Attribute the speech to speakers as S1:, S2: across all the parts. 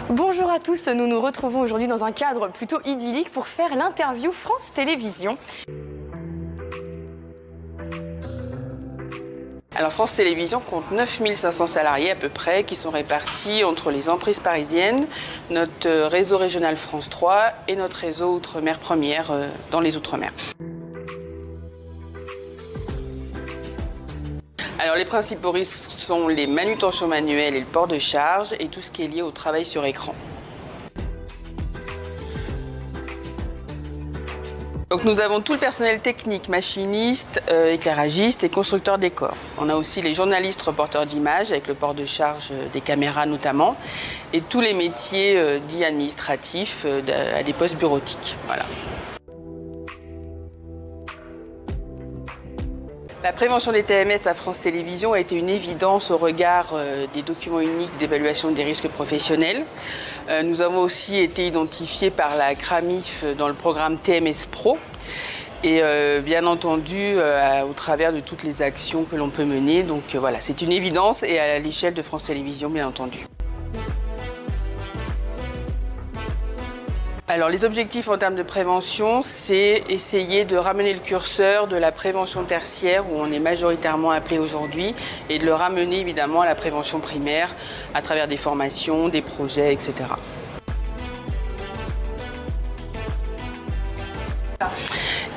S1: Bonjour à tous, nous nous retrouvons aujourd'hui dans un cadre plutôt idyllique pour faire l'interview France Télévisions.
S2: Alors France Télévisions compte 9500 salariés à peu près qui sont répartis entre les emprises parisiennes, notre réseau régional France 3 et notre réseau Outre-mer Première dans les Outre-mer. Alors les principaux risques sont les manutentions manuelles et le port de charge et tout ce qui est lié au travail sur écran. Donc nous avons tout le personnel technique, machiniste, éclairagiste et constructeur décor. On a aussi les journalistes reporters d'images avec le port de charge des caméras notamment et tous les métiers dits administratifs à des postes bureautiques. Voilà. La prévention des TMS à France Télévisions a été une évidence au regard des documents uniques d'évaluation des risques professionnels. Nous avons aussi été identifiés par la CRAMIF dans le programme TMS Pro et bien entendu au travers de toutes les actions que l'on peut mener. Donc voilà, c'est une évidence et à l'échelle de France Télévisions bien entendu. Alors les objectifs en termes de prévention, c'est essayer de ramener le curseur de la prévention tertiaire où on est majoritairement appelé aujourd'hui et de le ramener évidemment à la prévention primaire à travers des formations, des projets, etc.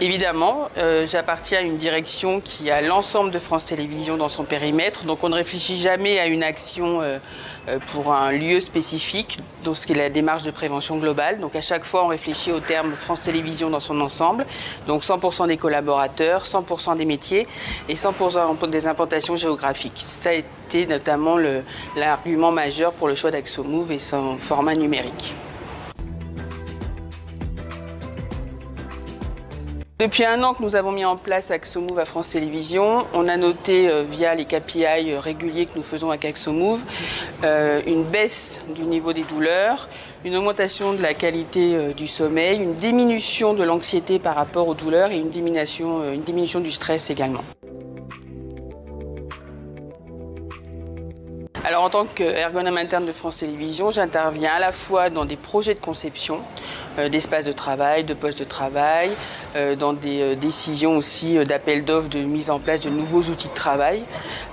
S2: Évidemment, j'appartiens à une direction qui a l'ensemble de France Télévisions dans son périmètre, donc on ne réfléchit jamais à une action pour un lieu spécifique, dans ce qui est la démarche de prévention globale. Donc à chaque fois, on réfléchit au terme France Télévisions dans son ensemble, donc 100% des collaborateurs, 100% des métiers et 100% des implantations géographiques. Ça a été notamment l'argument majeur pour le choix d'AxoMove et son format numérique. Depuis un an que nous avons mis en place AxoMove à France Télévisions, on a noté via les KPI réguliers que nous faisons avec AxoMove une baisse du niveau des douleurs, une augmentation de la qualité du sommeil, une diminution de l'anxiété par rapport aux douleurs et une diminution du stress également. Alors en tant qu'ergonome interne de France Télévisions, j'interviens à la fois dans des projets de conception d'espaces de travail, de postes de travail, dans des décisions aussi d'appel d'offres, de mise en place de nouveaux outils de travail.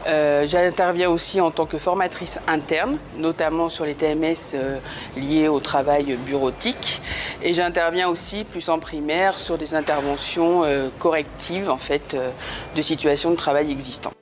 S2: J'interviens aussi en tant que formatrice interne, notamment sur les TMS liés au travail bureautique. Et j'interviens aussi plus en primaire sur des interventions correctives en fait, de situations de travail existantes.